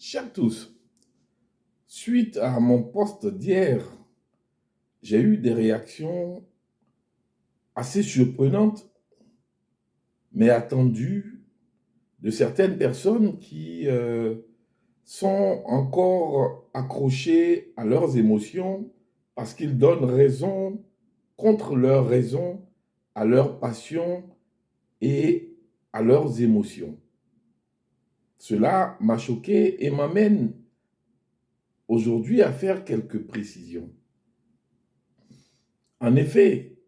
Chers tous, suite à mon post d'hier, j'ai eu des réactions assez surprenantes, mais attendues, de certaines personnes qui sont encore accrochées à leurs émotions parce qu'ils donnent raison contre leur raison à leurs passions et à leurs émotions. Cela m'a choqué et m'amène aujourd'hui à faire quelques précisions. En effet,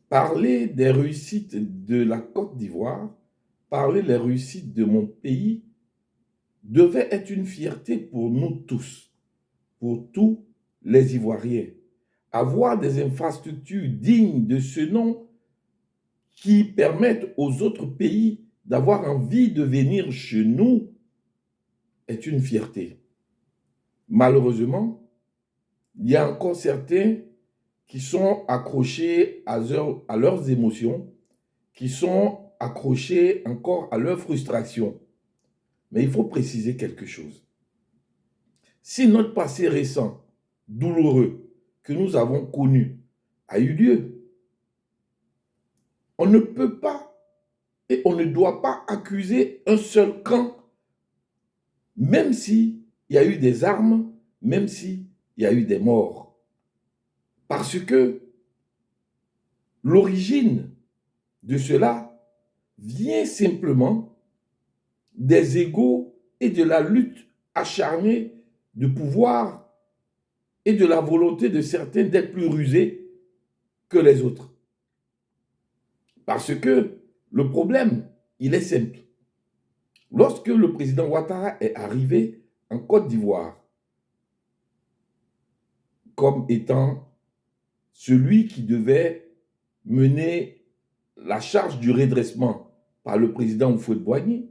parler des réussites de la Côte d'Ivoire, parler des réussites de mon pays, devait être une fierté pour nous tous, pour tous les Ivoiriens. Avoir des infrastructures dignes de ce nom qui permettent aux autres pays d'avoir envie de venir chez nous est une fierté. Malheureusement, il y a encore certains qui sont accrochés à leurs émotions, qui sont accrochés encore à leur frustration. Mais il faut préciser quelque chose. Si notre passé récent, douloureux, que nous avons connu, a eu lieu, on ne peut pas et on ne doit pas accuser un seul camp, même s'il y a eu des armes, même s'il y a eu des morts. Parce que l'origine de cela vient simplement des égos et de la lutte acharnée de pouvoir et de la volonté de certains d'être plus rusés que les autres. Parce que le problème, il est simple. Lorsque le président Ouattara est arrivé en Côte d'Ivoire comme étant celui qui devait mener la charge du redressement par le président Houphouët-Boigny,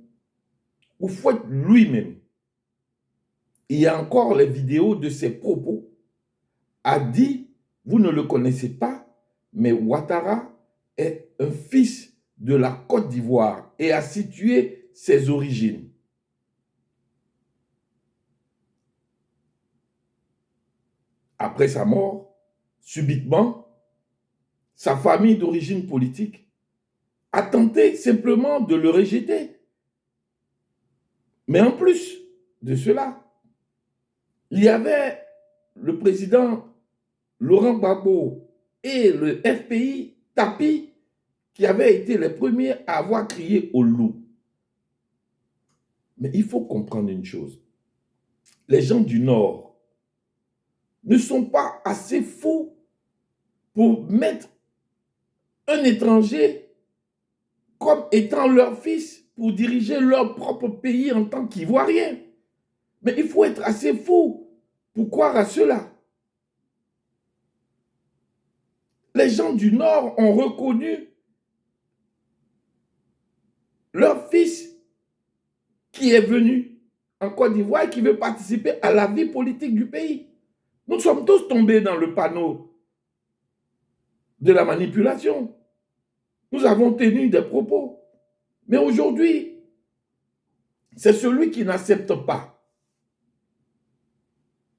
Houphouët lui-même, il y a encore les vidéos de ses propos, a dit, vous ne le connaissez pas, mais Ouattara est un fils de la Côte d'Ivoire et a situé ses origines. Après sa mort, subitement, sa famille d'origine politique a tenté simplement de le rejeter. Mais en plus de cela, il y avait le président Laurent Gbagbo et le FPI Tapi qui avaient été les premiers à avoir crié au loup. Mais il faut comprendre une chose. Les gens du Nord ne sont pas assez fous pour mettre un étranger comme étant leur fils pour diriger leur propre pays en tant qu'Ivoirien. Mais il faut être assez fou pour croire à cela. Les gens du Nord ont reconnu leur fils qui est venu en Côte d'Ivoire et qui veut participer à la vie politique du pays. Nous sommes tous tombés dans le panneau de la manipulation. Nous avons tenu des propos. Mais aujourd'hui, c'est celui qui n'accepte pas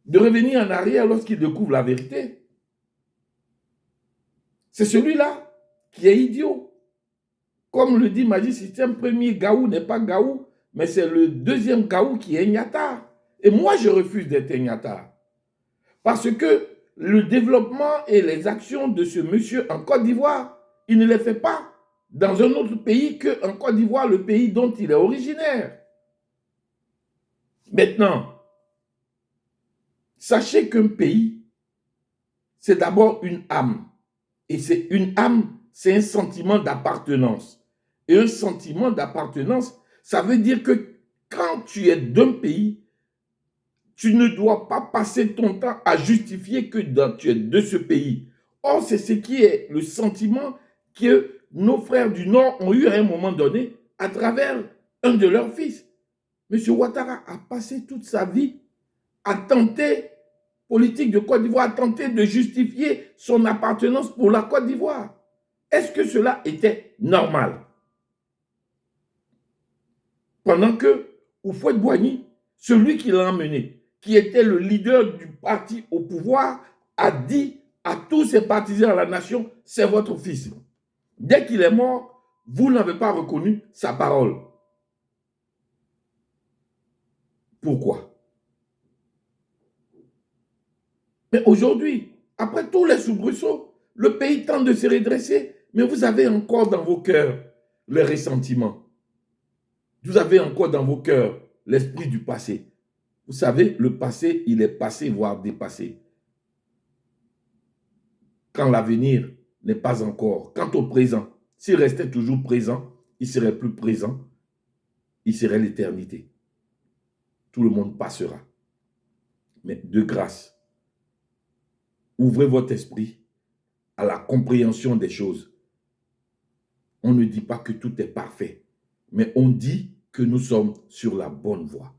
de revenir en arrière lorsqu'il découvre la vérité. C'est celui-là qui est idiot. Comme le dit Magic System, premier Gaou n'est pas Gaou, mais c'est le deuxième Gaou qui est Nyata. Et moi, je refuse d'être Nyata. Parce que le développement et les actions de ce monsieur en Côte d'Ivoire, il ne les fait pas dans un autre pays qu'en Côte d'Ivoire, le pays dont il est originaire. Maintenant, sachez qu'un pays, c'est d'abord une âme. Et c'est une âme, c'est un sentiment d'appartenance. Et un sentiment d'appartenance, ça veut dire que quand tu es d'un pays, tu ne dois pas passer ton temps à justifier que tu es de ce pays. Or, c'est ce qui est le sentiment que nos frères du Nord ont eu à un moment donné à travers un de leurs fils. M. Ouattara a passé toute sa vie à tenter, politique de Côte d'Ivoire, à tenter de justifier son appartenance pour la Côte d'Ivoire. Est-ce que cela était normal? Pendant que Houphouët-Boigny, celui qui l'a emmené, qui était le leader du parti au pouvoir, a dit à tous ses partisans à la nation, c'est votre fils. Dès qu'il est mort, vous n'avez pas reconnu sa parole. Pourquoi? Mais aujourd'hui, après tous les soubresauts, le pays tente de se redresser, mais vous avez encore dans vos cœurs les ressentiments. Vous avez encore dans vos cœurs l'esprit du passé. Vous savez, le passé, il est passé, voire dépassé. Quand l'avenir n'est pas encore. Quant au présent, s'il restait toujours présent, il serait plus présent, il serait l'éternité. Tout le monde passera. Mais de grâce, ouvrez votre esprit à la compréhension des choses. On ne dit pas que tout est parfait, mais on dit que nous sommes sur la bonne voie.